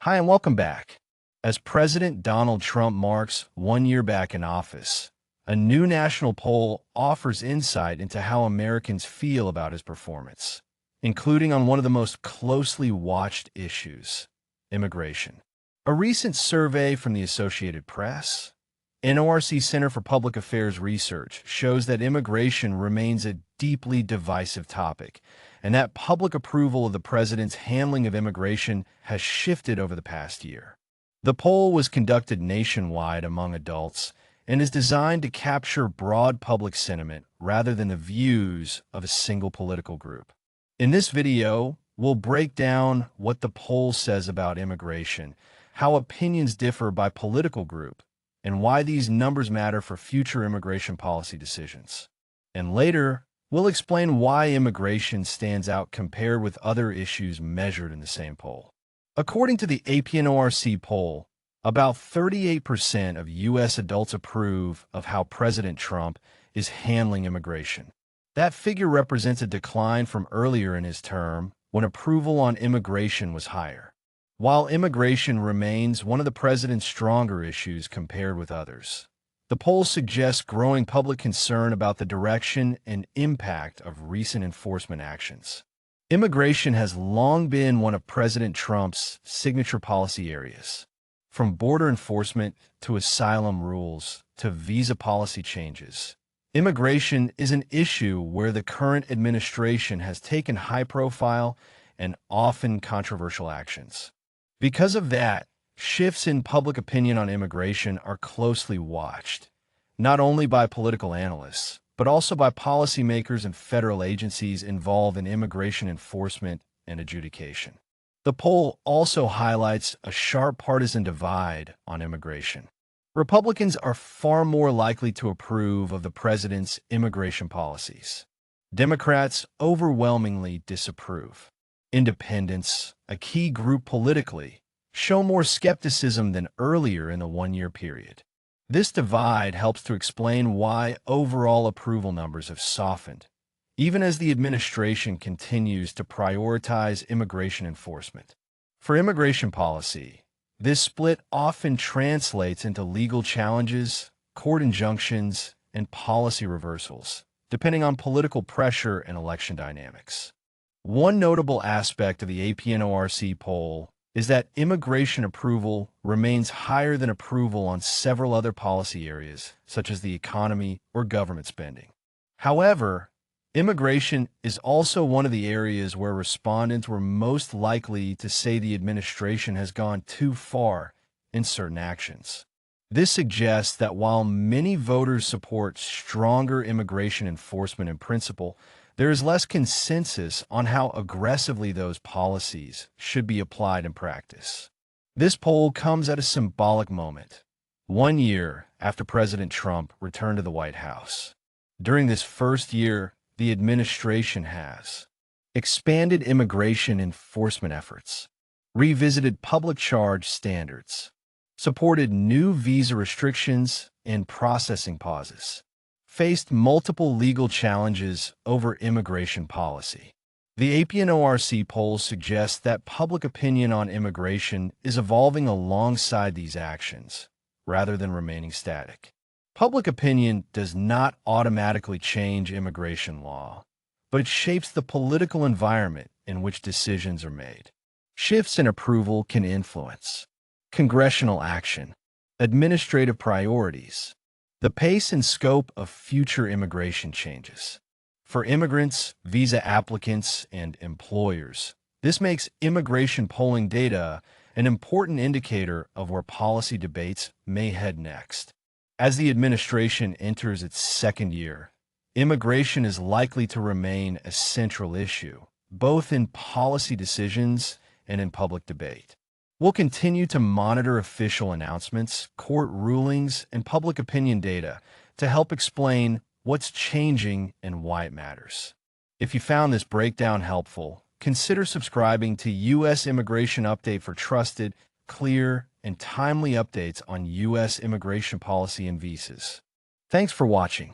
Hi, and welcome back. As President Donald Trump marks 1 year back in office, a new national poll offers insight into how Americans feel about his performance, including on one of the most closely watched issues, immigration. A recent survey from the Associated Press, NORC Center for Public Affairs Research, shows that immigration remains a deeply divisive topic, and that public approval of the president's handling of immigration has shifted over the past year. The poll was conducted nationwide among adults and is designed to capture broad public sentiment rather than the views of a single political group. In this video, we'll break down what the poll says about immigration, how opinions differ by political group, and why these numbers matter for future immigration policy decisions. And later, we'll explain why immigration stands out compared with other issues measured in the same poll. According to the AP-NORC poll, about 38% of U.S. adults approve of how President Trump is handling immigration. That figure represents a decline from earlier in his term, when approval on immigration was higher. While immigration remains one of the president's stronger issues compared with others, the poll suggests growing public concern about the direction and impact of recent enforcement actions. Immigration has long been one of President Trump's signature policy areas. From border enforcement to asylum rules to visa policy changes, immigration is an issue where the current administration has taken high-profile and often controversial actions. Because of that, shifts in public opinion on immigration are closely watched, not only by political analysts, but also by policymakers and federal agencies involved in immigration enforcement and adjudication. The poll also highlights a sharp partisan divide on immigration. Republicans are far more likely to approve of the president's immigration policies. Democrats overwhelmingly disapprove. Independents, a key group politically, show more skepticism than earlier in the 1 year period. This divide helps to explain why overall approval numbers have softened, even as the administration continues to prioritize immigration enforcement. For immigration policy, this split often translates into legal challenges, court injunctions, and policy reversals, depending on political pressure and election dynamics. One notable aspect of the AP-NORC poll is that immigration approval remains higher than approval on several other policy areas, such as the economy or government spending. However, immigration is also one of the areas where respondents were most likely to say the administration has gone too far in certain actions. This suggests that while many voters support stronger immigration enforcement in principle, there is less consensus on how aggressively those policies should be applied in practice. This poll comes at a symbolic moment, 1 year after President Trump returned to the White House. During this first year, the administration has expanded immigration enforcement efforts, revisited public charge standards, supported new visa restrictions and processing pauses, faced multiple legal challenges over immigration policy. The AP-NORC poll suggests that public opinion on immigration is evolving alongside these actions, rather than remaining static. Public opinion does not automatically change immigration law, but it shapes the political environment in which decisions are made. Shifts in approval can influence congressional action, administrative priorities, the pace and scope of future immigration changes. For immigrants, visa applicants, and employers, this makes immigration polling data an important indicator of where policy debates may head next. As the administration enters its second year, immigration is likely to remain a central issue, both in policy decisions and in public debate. We'll continue to monitor official announcements, court rulings, and public opinion data to help explain what's changing and why it matters. If you found this breakdown helpful, consider subscribing to U.S. Immigration Update for trusted, clear, and timely updates on U.S. immigration policy and visas. Thanks for watching.